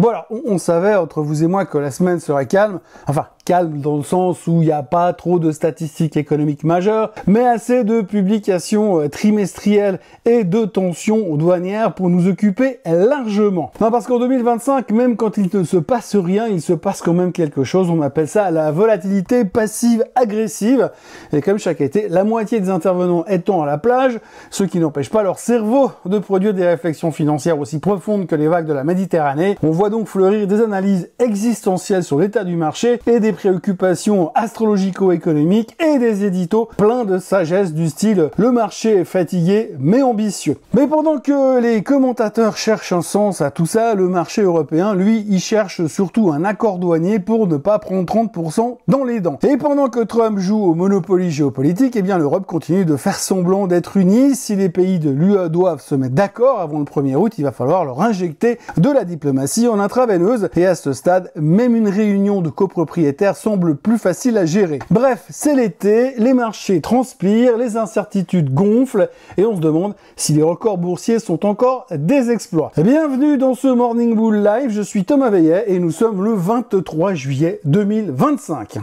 Bon alors, on savait entre vous et moi que la semaine serait calme, enfin calme dans le sens où il n'y a pas trop de statistiques économiques majeures, mais assez de publications trimestrielles et de tensions douanières pour nous occuper largement. Non, parce qu'en 2025, même quand il ne se passe rien, il se passe quand même quelque chose, on appelle ça la volatilité passive-agressive, et comme chaque été, la moitié des intervenants étant à la plage, ce qui n'empêche pas leur cerveau de produire des réflexions financières aussi profondes que les vagues de la Méditerranée. On voit donc fleurir des analyses existentielles sur l'état du marché et des préoccupations astrologico-économiques et des éditos pleins de sagesse du style « le marché est fatigué mais ambitieux ». Mais pendant que les commentateurs cherchent un sens à tout ça, le marché européen, lui, il cherche surtout un accord douanier pour ne pas prendre 30% dans les dents. Et pendant que Trump joue au Monopoly géopolitique, eh bien l'Europe continue de faire semblant d'être unie. Si les pays de l'UE doivent se mettre d'accord avant le 1er août, il va falloir leur injecter de la diplomatie en intraveineuse. Et à ce stade, même une réunion de copropriétaires semble plus facile à gérer. Bref, c'est l'été, les marchés transpirent, les incertitudes gonflent et on se demande si les records boursiers sont encore des exploits. Bienvenue dans ce Morning Bull Live, je suis Thomas Veillet et nous sommes le 23 juillet 2025.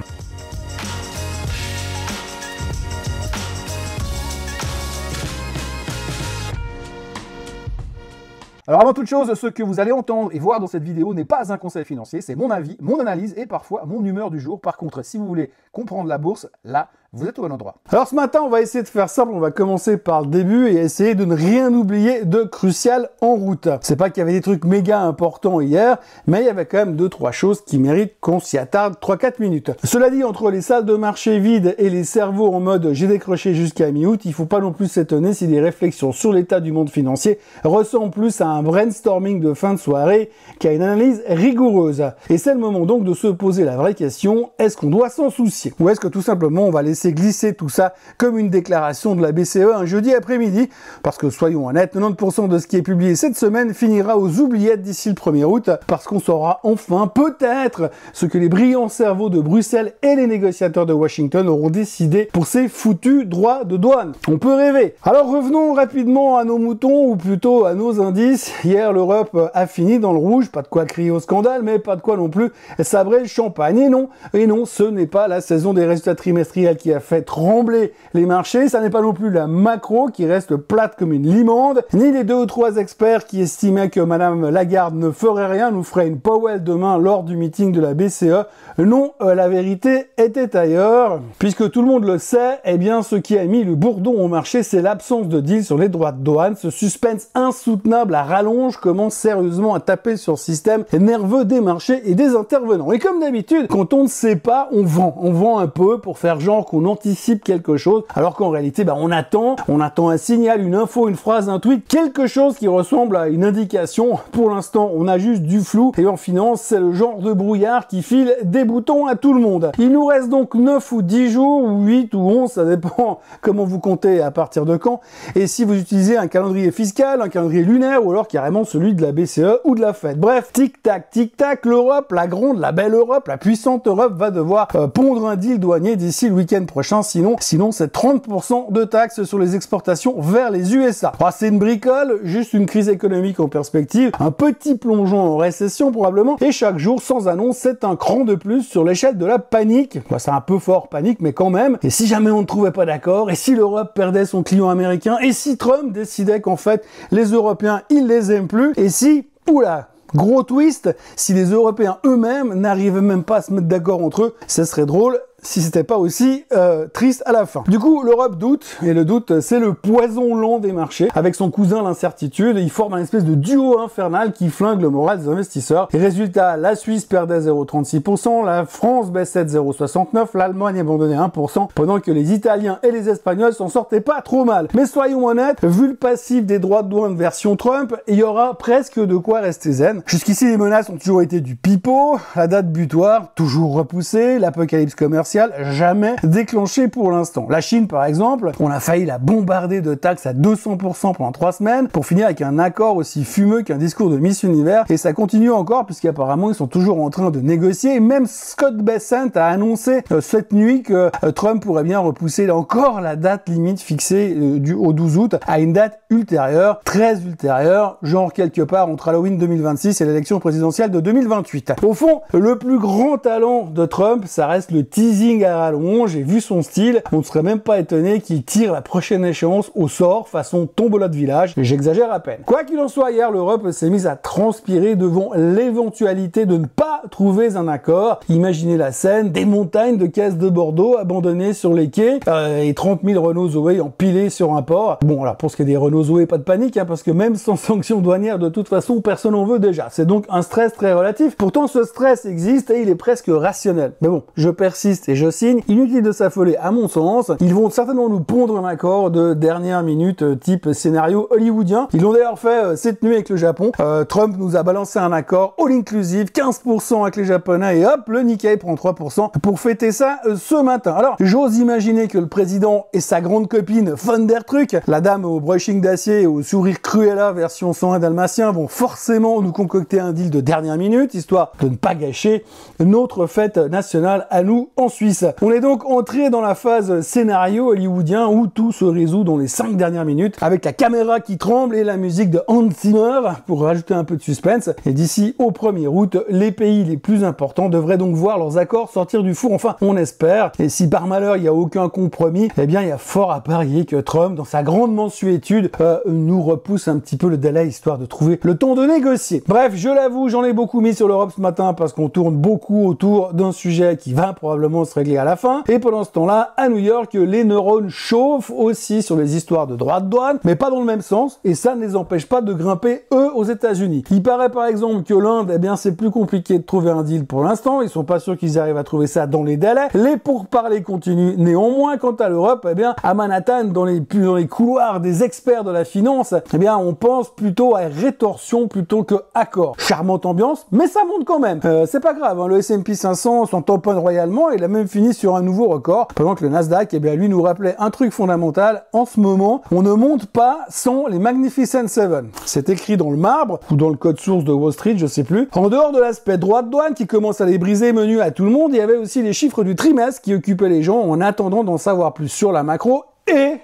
Alors avant toute chose, ce que vous allez entendre et voir dans cette vidéo n'est pas un conseil financier, c'est mon avis, mon analyse et parfois mon humeur du jour. Par contre, si vous voulez comprendre la bourse, là, vous êtes au bon endroit. Alors ce matin, on va essayer de faire simple, on va commencer par le début et essayer de ne rien oublier de crucial en route. C'est pas qu'il y avait des trucs méga importants hier, mais il y avait quand même 2-3 choses qui méritent qu'on s'y attarde 3-4 minutes. Cela dit, entre les salles de marché vides et les cerveaux en mode j'ai décroché jusqu'à mi-août, il faut pas non plus s'étonner si les réflexions sur l'état du monde financier ressemblent plus à un brainstorming de fin de soirée qu'à une analyse rigoureuse. Et c'est le moment donc de se poser la vraie question, est-ce qu'on doit s'en soucier? Ou est-ce que tout simplement on va laisser glisser tout ça comme une déclaration de la BCE un jeudi après-midi? Parce que soyons honnêtes, 90% de ce qui est publié cette semaine finira aux oubliettes d'ici le 1er août, parce qu'on saura enfin peut-être ce que les brillants cerveaux de Bruxelles et les négociateurs de Washington auront décidé pour ces foutus droits de douane. On peut rêver. Alors revenons rapidement à nos moutons, ou plutôt à nos indices. Hier, l'Europe a fini dans le rouge, pas de quoi crier au scandale, mais pas de quoi non plus sabrer le champagne. Et non, ce n'est pas la saison des résultats trimestriels qui a fait trembler les marchés, ça n'est pas non plus la macro qui reste plate comme une limande, ni les 2 ou 3 experts qui estimaient que Madame Lagarde ne ferait rien, nous ferait une Powell demain lors du meeting de la BCE. Non, la vérité était ailleurs, puisque tout le monde le sait, eh bien ce qui a mis le bourdon au marché, c'est l'absence de deal sur les droits de douane. Ce suspense insoutenable à rallonge commence sérieusement à taper sur le système nerveux des marchés et des intervenants. Et comme d'habitude, quand on ne sait pas, on vend un peu pour faire genre qu'on anticipe quelque chose, alors qu'en réalité, on attend un signal, une info, une phrase, un tweet, quelque chose qui ressemble à une indication. Pour l'instant, on a juste du flou, et en finance, c'est le genre de brouillard qui file des boutons à tout le monde. Il nous reste donc 9 ou 10 jours, ou 8 ou 11, ça dépend comment vous comptez à partir de quand, et si vous utilisez un calendrier fiscal, un calendrier lunaire, ou alors carrément celui de la BCE ou de la Fed. Bref, tic-tac, l'Europe, la grande, la belle Europe, la puissante Europe va devoir pondre un deal douanier d'ici le week-end prochain, sinon c'est 30% de taxes sur les exportations vers les USA. C'est une bricole, juste une crise économique en perspective, un petit plongeon en récession probablement, et chaque jour, sans annonce, c'est un cran de plus sur l'échelle de la panique. C'est un peu fort, panique, mais quand même. Et si jamais on ne trouvait pas d'accord, et si l'Europe perdait son client américain, et si Trump décidait qu'en fait, les Européens, ils les aiment plus, et si, oula, gros twist, si les Européens eux-mêmes n'arrivaient même pas à se mettre d'accord entre eux, ça serait drôle si c'était pas aussi triste à la fin. Du coup, l'Europe doute, et le doute, c'est le poison lent des marchés. Avec son cousin, l'incertitude, il forme un espèce de duo infernal qui flingue le moral des investisseurs. Et résultat, la Suisse perdait 0,36%, la France baissait de 0,69%, l'Allemagne abandonnait 1%, pendant que les Italiens et les Espagnols s'en sortaient pas trop mal. Mais soyons honnêtes, vu le passif des droits de douane version Trump, il y aura presque de quoi rester zen. Jusqu'ici, les menaces ont toujours été du pipeau, la date butoir, toujours repoussée, l'apocalypse commercial, commerciale jamais déclenchée pour l'instant. La Chine, par exemple, on a failli la bombarder de taxes à 200% pendant 3 semaines pour finir avec un accord aussi fumeux qu'un discours de Miss Univers, et ça continue encore puisqu'apparemment ils sont toujours en train de négocier, et même Scott Bessent a annoncé cette nuit que Trump pourrait bien repousser encore la date limite fixée au 12 août à une date ultérieure, très ultérieure, genre quelque part entre Halloween 2026 et l'élection présidentielle de 2028. Au fond, le plus grand talent de Trump, ça reste le teasing à rallonge, et vu son style, on ne serait même pas étonné qu'il tire la prochaine échéance au sort façon tombola de village, j'exagère à peine. Quoi qu'il en soit, hier, l'Europe s'est mise à transpirer devant l'éventualité de ne pas trouver un accord. Imaginez la scène, des montagnes de caisses de Bordeaux abandonnées sur les quais et 30 000 Renault Zoé empilés sur un port. Bon, alors pour ce qui est des Renault Zoé, pas de panique, parce que même sans sanction douanière, de toute façon, personne n'en veut déjà. C'est donc un stress très relatif. Pourtant, ce stress existe et il est presque rationnel. Mais bon, je persiste et je signe. Inutile de s'affoler, à mon sens. Ils vont certainement nous pondre un accord de dernière minute type scénario hollywoodien. Ils l'ont d'ailleurs fait cette nuit avec le Japon. Trump nous a balancé un accord all-inclusive, 15% avec les Japonais, et hop, le Nikkei prend 3% pour fêter ça ce matin. Alors, j'ose imaginer que le président et sa grande copine Von der Truc, la dame au brushing d'acier et au sourire Cruella version 101 dalmatien, vont forcément nous concocter un deal de dernière minute, histoire de ne pas gâcher notre fête nationale à nous en Suisse. On est donc entré dans la phase scénario hollywoodien où tout se résout dans les 5 dernières minutes, avec la caméra qui tremble et la musique de Hans Zimmer pour rajouter un peu de suspense. Et d'ici au 1er août, les pays les plus importants devraient donc voir leurs accords sortir du four. Enfin, on espère. Et si par malheur il n'y a aucun compromis, eh bien il y a fort à parier que Trump, dans sa grande mansuétude, nous repousse un petit peu le délai histoire de trouver le temps de négocier. Bref, je l'avoue, j'en ai beaucoup mis sur l'Europe ce matin parce qu'on tourne beaucoup autour d'un sujet qui va probablement se régler à la fin. Et pendant ce temps-là, à New York, les neurones chauffent aussi sur les histoires de droits de douane, mais pas dans le même sens, et ça ne les empêche pas de grimper, eux, aux États-Unis. Il paraît par exemple que l'Inde, eh bien, c'est plus compliqué de trouver un deal pour l'instant, ils sont pas sûrs qu'ils arrivent à trouver ça dans les délais. Les pourparlers continuent néanmoins. Quant à l'Europe, eh bien, à Manhattan, dans les couloirs des experts de la finance, eh bien, on pense plutôt à rétorsion plutôt que accord. Charmante ambiance, mais ça monte quand même. C'est pas grave, hein, le S&P 500 s'en tamponne royalement, il a même fini sur un nouveau record, pendant que le Nasdaq, eh bien, lui nous rappelait un truc fondamental. En ce moment, on ne monte pas sans les Magnificent Seven. C'est écrit dans le marbre, ou dans le code source de Wall Street, je sais plus. En dehors de l'aspect droit de douane qui commence à les briser menu à tout le monde, il y avait aussi les chiffres du trimestre qui occupaient les gens en attendant d'en savoir plus sur la macro et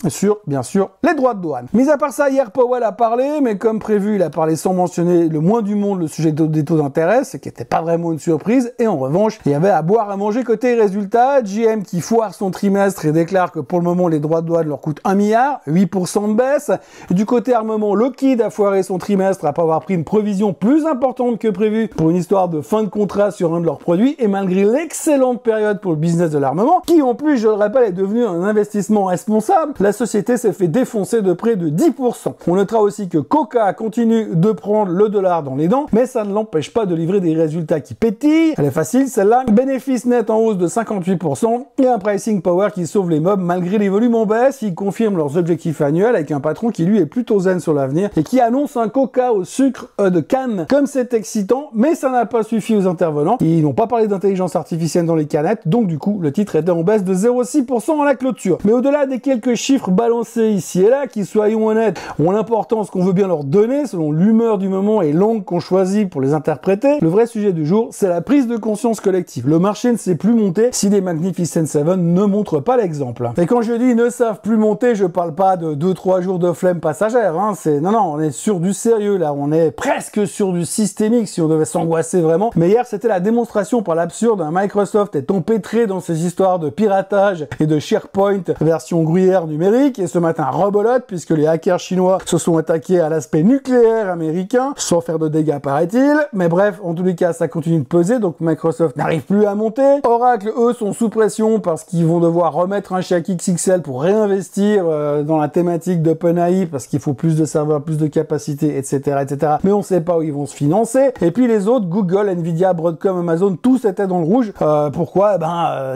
sur, bien sûr, les droits de douane. Mis à part ça, hier, Powell a parlé, mais comme prévu, il a parlé sans mentionner le moins du monde le sujet des taux d'intérêt, ce qui n'était pas vraiment une surprise, et en revanche, il y avait à boire à manger côté résultats. GM qui foire son trimestre et déclare que pour le moment, les droits de douane leur coûtent 1 milliard, 8% de baisse. Du côté armement, Lockheed a foiré son trimestre après avoir pris une provision plus importante que prévu pour une histoire de fin de contrat sur un de leurs produits, et malgré l'excellente période pour le business de l'armement, qui en plus, je le rappelle, est devenu un investissement responsable, la société s'est fait défoncer de près de 10%. On notera aussi que Coca continue de prendre le dollar dans les dents, mais ça ne l'empêche pas de livrer des résultats qui pétillent. Elle est facile, celle-là. Bénéfice net en hausse de 58% et un pricing power qui sauve les mobs malgré les volumes en baisse. Ils confirment leurs objectifs annuels avec un patron qui lui est plutôt zen sur l'avenir et qui annonce un Coca au sucre de canne. Comme c'est excitant, mais ça n'a pas suffi aux intervenants. Ils n'ont pas parlé d'intelligence artificielle dans les canettes, donc du coup, le titre était en baisse de 0,6% à la clôture. Mais au-delà des quelques chiffres balancés ici et là, qui, soyons honnêtes, ont l'importance qu'on veut bien leur donner selon l'humeur du moment et l'angle qu'on choisit pour les interpréter, le vrai sujet du jour, c'est la prise de conscience collective. Le marché ne sait plus monter si les Magnificent Seven ne montrent pas l'exemple. Et quand je dis ne savent plus monter, je parle pas de 2-3 jours de flemme passagère, hein. Non, on est sur du sérieux là, on est presque sur du systémique si on devait s'angoisser vraiment. Mais hier, c'était la démonstration par l'absurde, Microsoft est empêtré dans ces histoires de piratage et de SharePoint version gruyère numérique, et ce matin rebolote puisque les hackers chinois se sont attaqués à l'aspect nucléaire américain, sans faire de dégâts paraît-il. Mais bref, en tous les cas, ça continue de peser, donc Microsoft n'arrive plus à monter. Oracle, eux, sont sous pression parce qu'ils vont devoir remettre un chèque XXL pour réinvestir dans la thématique d'OpenAI, parce qu'il faut plus de serveurs, plus de capacité, etc., etc. Mais on sait pas où ils vont se financer. Et puis les autres, Google, Nvidia, Broadcom, Amazon, tous étaient dans le rouge. Pourquoi?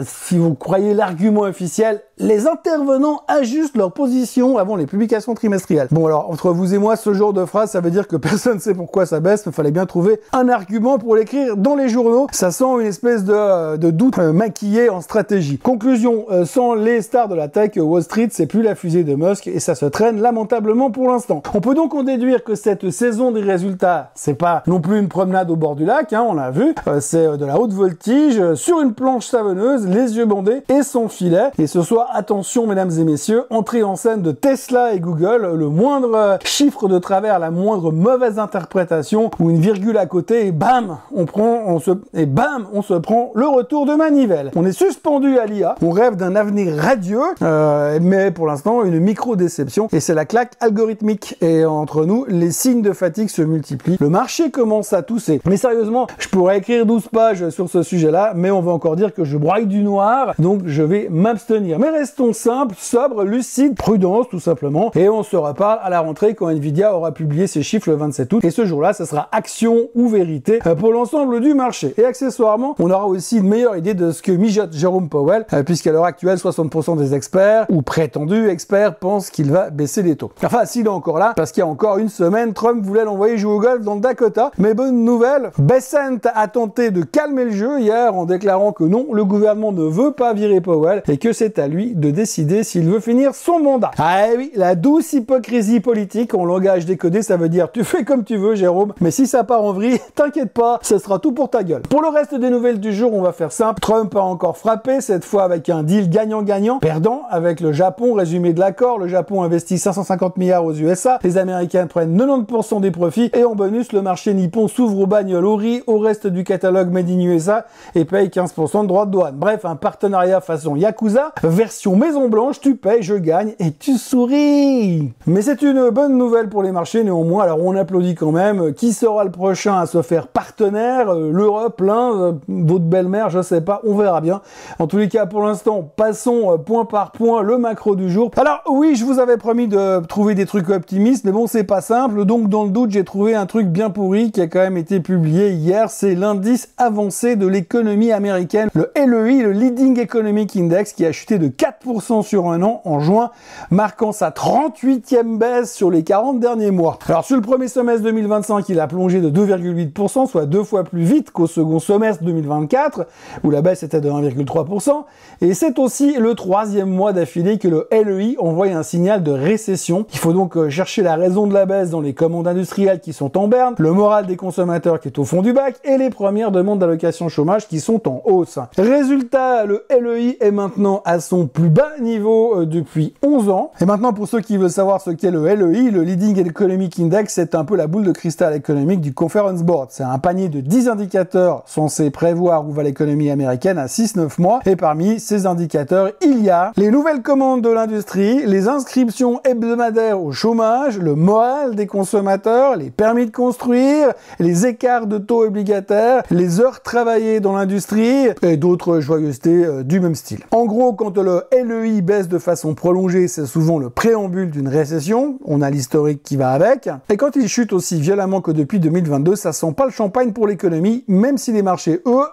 Si vous croyez l'argument officiel, les intervenants ajustent leur position avant les publications trimestrielles. Bon alors, entre vous et moi, ce genre de phrase, ça veut dire que personne ne sait pourquoi ça baisse, il fallait bien trouver un argument pour l'écrire dans les journaux. Ça sent une espèce de doute maquillé en stratégie. Conclusion, sans les stars de la tech, Wall Street, c'est plus la fusée de Musk et ça se traîne lamentablement pour l'instant. On peut donc en déduire que cette saison des résultats, c'est pas non plus une promenade au bord du lac, hein, on l'a vu, c'est de la haute voltige, sur une planche savonneuse, les yeux bandés et sans filet. Et ce soir, attention mesdames et messieurs, entrée en scène de Tesla et Google, le moindre chiffre de travers, la moindre mauvaise interprétation ou une virgule à côté et bam, on se prend le retour de manivelle. On est suspendu à l'IA, on rêve d'un avenir radieux, mais pour l'instant une micro-déception et c'est la claque algorithmique. Et entre nous, les signes de fatigue se multiplient. Le marché commence à tousser. Mais sérieusement, je pourrais écrire 12 pages sur ce sujet-là, mais on va encore dire que je broye du noir, donc je vais m'abstenir. Mais restons simples, sobres, lucides, prudence tout simplement, et on se reparle à la rentrée quand Nvidia aura publié ses chiffres le 27 août. Et ce jour-là, ça sera action ou vérité pour l'ensemble du marché. Et accessoirement, on aura aussi une meilleure idée de ce que mijote Jérôme Powell, puisqu'à l'heure actuelle, 60% des experts, ou prétendus experts, pensent qu'il va baisser les taux. Enfin, s'il est encore là, parce qu'il y a encore une semaine, Trump voulait l'envoyer jouer au golf dans le Dakota. Mais bonne nouvelle, Bessent a tenté de calmer le jeu hier en déclarant que non, le gouvernement ne veut pas virer Powell et que c'est à lui de décider s'il veut finir son mandat. Ah oui, la douce hypocrisie politique en langage décodé, ça veut dire tu fais comme tu veux Jérôme, mais si ça part en vrille, t'inquiète pas, ce sera tout pour ta gueule. Pour le reste des nouvelles du jour, on va faire simple. Trump a encore frappé, cette fois avec un deal gagnant-gagnant, perdant avec le Japon. Résumé de l'accord, le Japon investit 550 milliards aux USA, les Américains prennent 90% des profits et en bonus, le marché nippon s'ouvre aux bagnoles, au riz, au reste du catalogue Made in USA et paye 15% de droits de douane. Bref, un partenariat façon Yakuza, version Maison Blanche, tu payes, je gagne et tu souris. Mais c'est une bonne nouvelle pour les marchés néanmoins, alors on applaudit quand même. Qui sera le prochain à se faire partenaire? L'Europe, l'Inde, votre belle-mère, je sais pas, on verra bien. En tous les cas, pour l'instant, passons point par point le macro du jour. Alors oui, je vous avais promis de trouver des trucs optimistes, mais bon, c'est pas simple, donc dans le doute, j'ai trouvé un truc bien pourri qui a quand même été publié hier, c'est l'indice avancé de l'économie américaine, le LEI, le Leading Economic Index, qui a chuté de 4% sur un an en juin, marquant sa 38e baisse sur les 40 derniers mois. Alors sur le premier semestre 2025, il a plongé de 2,8%, soit 2 fois plus vite qu'au second semestre 2024, où la baisse était de 1,3%, et c'est aussi le troisième mois d'affilée que le LEI envoie un signal de récession. Il faut donc chercher la raison de la baisse dans les commandes industrielles qui sont en berne, le moral des consommateurs qui est au fond du bac, et les premières demandes d'allocation chômage qui sont en hausse. Résultat, le LEI est maintenant à son plus bas niveau depuis 11 ans. Et maintenant, pour ceux qui veulent savoir ce qu'est le LEI, le Leading Economic Index, c'est un peu la boule de cristal économique du Conference Board. C'est un panier de 10 indicateurs censés prévoir où va l'économie américaine à 6-9 mois. Et parmi ces indicateurs, il y a les nouvelles commandes de l'industrie, les inscriptions hebdomadaires au chômage, le moral des consommateurs, les permis de construire, les écarts de taux obligataires, les heures travaillées dans l'industrie et d'autres joyeusetés du même style. En gros, quand le LEI baisse de façon prolongée, c'est souvent le préambule d'une récession. On a l'historique qui va avec. Et quand il chute aussi violemment que depuis 2022, ça sent pas le champagne pour l'économie, même si les marchés, eux,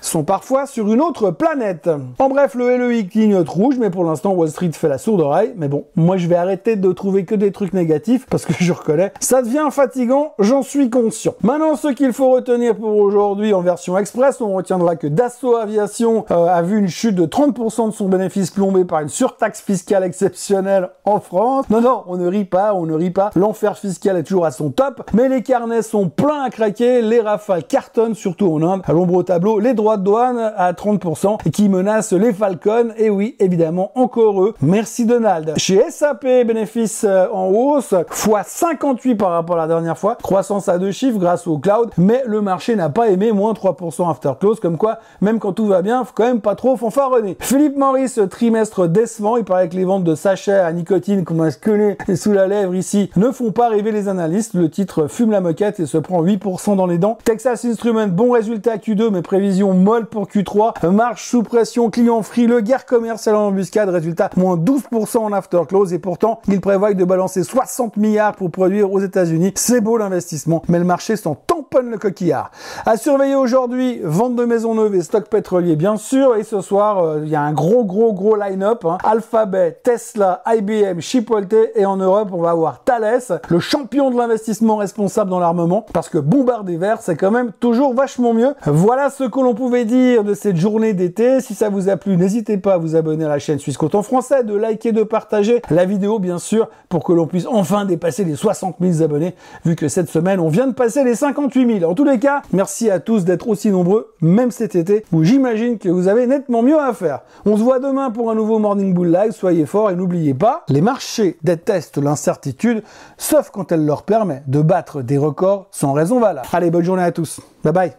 sont parfois sur une autre planète. En bref, le LEI clignote rouge, mais pour l'instant, Wall Street fait la sourde oreille. Mais bon, moi, je vais arrêter de trouver que des trucs négatifs, parce que je reconnais, ça devient fatigant, j'en suis conscient. Maintenant, ce qu'il faut retenir pour aujourd'hui en version express, on retiendra que Dassault Aviation a vu une chute de 30% de son bénéfice plombé par une surtaxe fiscale exceptionnelle en France. Non, on ne rit pas, l'enfer fiscal est toujours à son top, mais les carnets sont pleins à craquer, les rafales cartonnent, surtout en Inde. À l'ombre au tableau, les droits de douane à 30% et qui menacent les Falcons, et oui, évidemment, encore eux. Merci Donald. Chez SAP, bénéfices en hausse, x58 par rapport à la dernière fois, croissance à 2 chiffres grâce au cloud, mais le marché n'a pas aimé, moins 3% after close, comme quoi, même quand tout va bien, faut quand même pas trop fanfaronner. Philippe Morris, trimestre décevant, il paraît que les ventes de sachets à nicotine qu'on a collé sous la lèvre ici ne font pas rêver les analystes, le titre fume la moquette et se prend 8% dans les dents. Texas Instruments, bon résultat à Q2, mais prévision molle pour Q3, marge sous pression, client frileux, guerre commerciale en embuscade, résultat moins 12% en after close, et pourtant, il prévoit de balancer 60 milliards pour produire aux États-Unis. C'est beau l'investissement, mais le marché s'en tamponne le coquillard. À surveiller aujourd'hui, vente de maisons neuves et stock pétrolier bien sûr, et ce soir, il y a un gros line-up, hein. Alphabet, Tesla, IBM, Chipotle, et en Europe, on va avoir Thales, le champion de l'investissement responsable dans l'armement, parce que bombarder vert, c'est quand même toujours vachement mieux. Voilà ce que l'on pouvait dire de cette journée d'été. Si ça vous a plu, n'hésitez pas à vous abonner à la chaîne Suisse Côte en français, de liker, de partager la vidéo, bien sûr, pour que l'on puisse enfin dépasser les 60 000 abonnés, vu que cette semaine, on vient de passer les 58 000. En tous les cas, merci à tous d'être aussi nombreux, même cet été, où j'imagine que vous avez nettement mieux à faire. On se voit demain pour un nouveau Morning Bull Live. Soyez forts et n'oubliez pas, les marchés détestent l'incertitude, sauf quand elle leur permet de battre des records sans raison valable. Allez, bonne journée à tous. Bye bye.